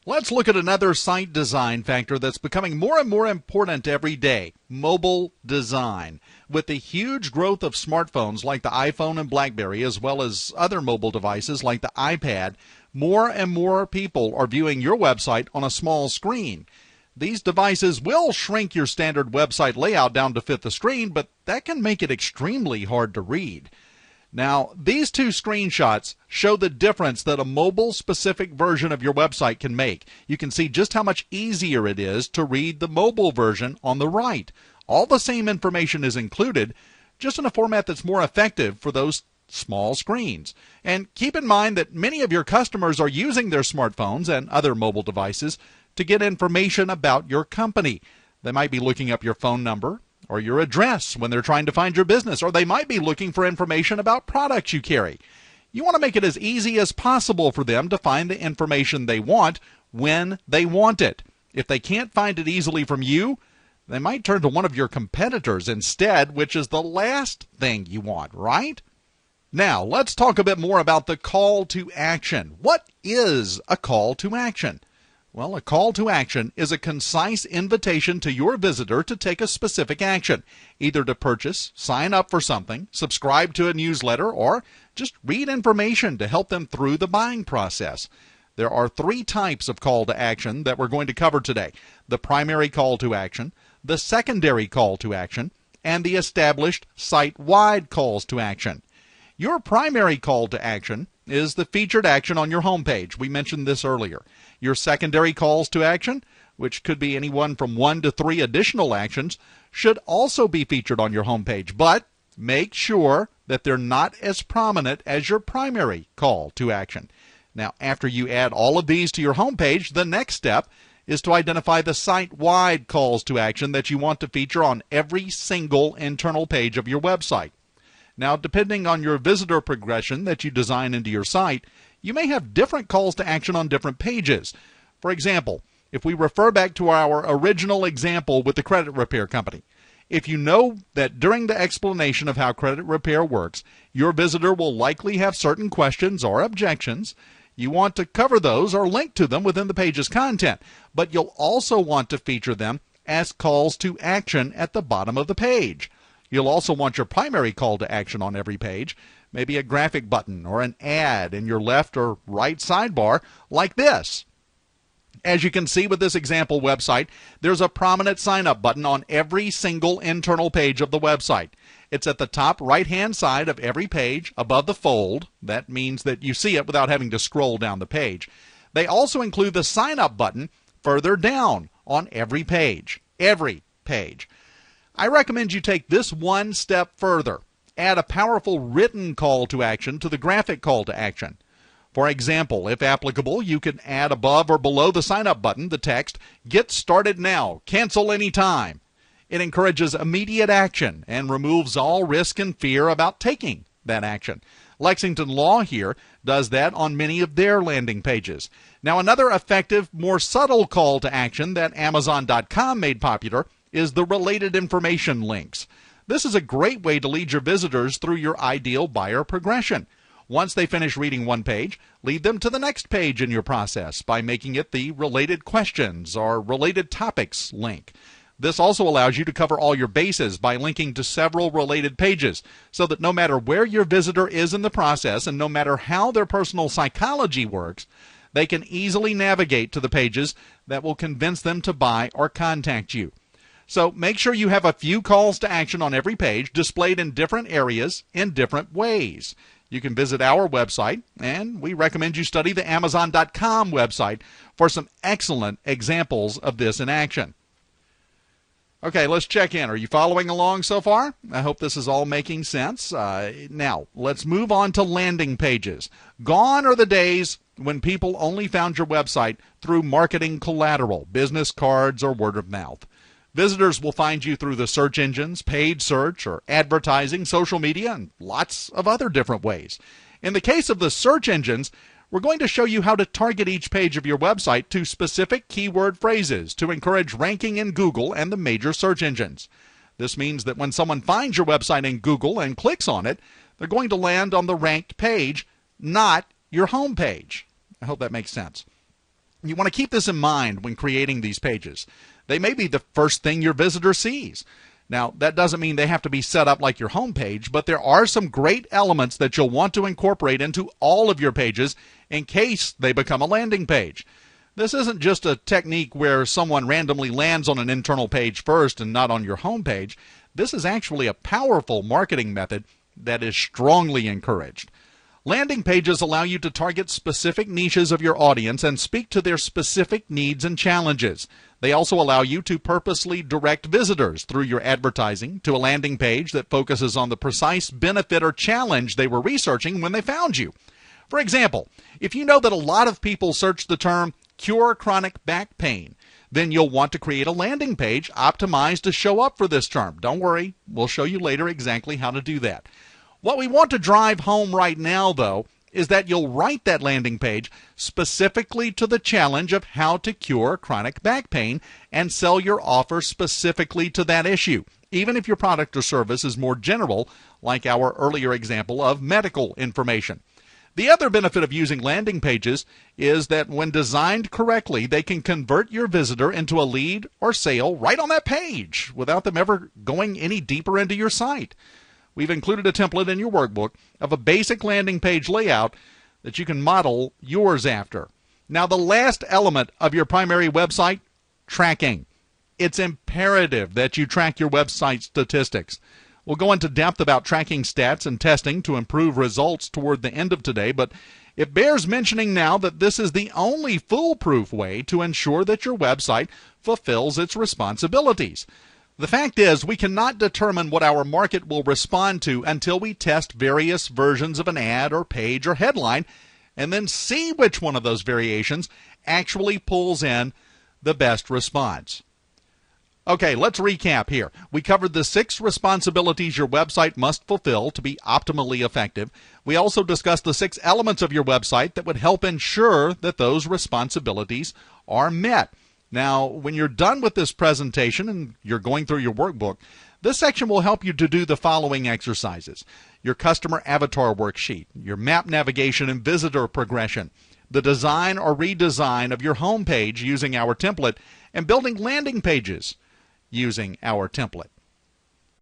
Let's look at another site design factor that's becoming more and more important every day: mobile design. With the huge growth of smartphones like the iPhone and BlackBerry, as well as other mobile devices like the iPad, more and more people are viewing your website on a small screen. These devices will shrink your standard website layout down to fit the screen, but that can make it extremely hard to read. Now, these two screenshots show the difference that a mobile-specific version of your website can make. You can see just how much easier it is to read the mobile version on the right. All the same information is included, just in a format that's more effective for those small screens. And keep in mind that many of your customers are using their smartphones and other mobile devices to get information about your company. They might be looking up your phone number or your address when they're trying to find your business, or they might be looking for information about products you carry. You want to make it as easy as possible for them to find the information they want when they want it. If they can't find it easily from you, they might turn to one of your competitors instead, which is the last thing you want, right? Now, let's talk a bit more about the call to action. What is a call to action? Well, a call to action is a concise invitation to your visitor to take a specific action, either to purchase, sign up for something, subscribe to a newsletter, or just read information to help them through the buying process. There are three types of call to action that we're going to cover today: the primary call to action, the secondary call to action, and the established site-wide calls to action. Your primary call to action is the featured action on your homepage. We mentioned this earlier. Your secondary calls to action, which could be anyone from 1 to 3 additional actions, should also be featured on your homepage, but make sure that they're not as prominent as your primary call to action. Now, after you add all of these to your homepage, the next step is to identify the site-wide calls to action that you want to feature on every single internal page of your website. Now, depending on your visitor progression that you design into your site, you may have different calls to action on different pages. For example, if we refer back to our original example with the credit repair company, if you know that during the explanation of how credit repair works, your visitor will likely have certain questions or objections, you want to cover those or link to them within the page's content, but you'll also want to feature them as calls to action at the bottom of the page. You'll also want your primary call to action on every page, maybe a graphic button or an ad in your left or right sidebar like this. As you can see with this example website, there's a prominent sign-up button on every single internal page of the website. It's at the top right-hand side of every page above the fold. That means that you see it without having to scroll down the page. They also include the sign-up button further down on every page. Every page. I recommend you take this one step further. Add a powerful written call to action to the graphic call to action. For example, if applicable, you can add above or below the sign-up button the text, "Get started now, cancel anytime." It encourages immediate action and removes all risk and fear about taking that action. Lexington Law here does that on many of their landing pages. Now, another effective, more subtle call to action that Amazon.com made popular is the related information links. This is a great way to lead your visitors through your ideal buyer progression. Once they finish reading one page, lead them to the next page in your process by making it the related questions or related topics link. This also allows you to cover all your bases by linking to several related pages, so that no matter where your visitor is in the process and no matter how their personal psychology works, they can easily navigate to the pages that will convince them to buy or contact you. So make sure you have a few calls to action on every page displayed in different areas in different ways. You can visit our website, and we recommend you study the Amazon.com website for some excellent examples of this in action. Okay, let's check in. Are you following along so far? I hope this is all making sense. Now, let's move on to landing pages. Gone are the days when people only found your website through marketing collateral, business cards, or word of mouth. Visitors will find you through the search engines, paid search, or advertising, social media, and lots of other different ways. In the case of the search engines, we're going to show you how to target each page of your website to specific keyword phrases to encourage ranking in Google and the major search engines. This means that when someone finds your website in Google and clicks on it, they're going to land on the ranked page, not your home page. I hope that makes sense. You want to keep this in mind when creating these pages. They may be the first thing your visitor sees. Now, that doesn't mean they have to be set up like your home page, but there are some great elements that you'll want to incorporate into all of your pages in case they become a landing page. This isn't just a technique where someone randomly lands on an internal page first and not on your home page. This is actually a powerful marketing method that is strongly encouraged. Landing pages allow you to target specific niches of your audience and speak to their specific needs and challenges. They also allow you to purposely direct visitors through your advertising to a landing page that focuses on the precise benefit or challenge they were researching when they found you. For example, if you know that a lot of people search the term cure chronic back pain, then you'll want to create a landing page optimized to show up for this term. Don't worry, we'll show you later exactly how to do that. What we want to drive home right now, though, is that you'll write that landing page specifically to the challenge of how to cure chronic back pain and sell your offer specifically to that issue, even if your product or service is more general, like our earlier example of medical information. The other benefit of using landing pages is that when designed correctly, they can convert your visitor into a lead or sale right on that page without them ever going any deeper into your site. We've included a template in your workbook of a basic landing page layout that you can model yours after. Now, the last element of your primary website, tracking. It's imperative that you track your website statistics. We'll go into depth about tracking stats and testing to improve results toward the end of today, but it bears mentioning now that this is the only foolproof way to ensure that your website fulfills its responsibilities. The fact is, we cannot determine what our market will respond to until we test various versions of an ad or page or headline and then see which one of those variations actually pulls in the best response. Okay, let's recap here. We covered the 6 responsibilities your website must fulfill to be optimally effective. We also discussed the 6 elements of your website that would help ensure that those responsibilities are met. Now, when you're done with this presentation and you're going through your workbook, this section will help you to do the following exercises: your customer avatar worksheet, your map navigation and visitor progression, the design or redesign of your home page using our template, and building landing pages using our template.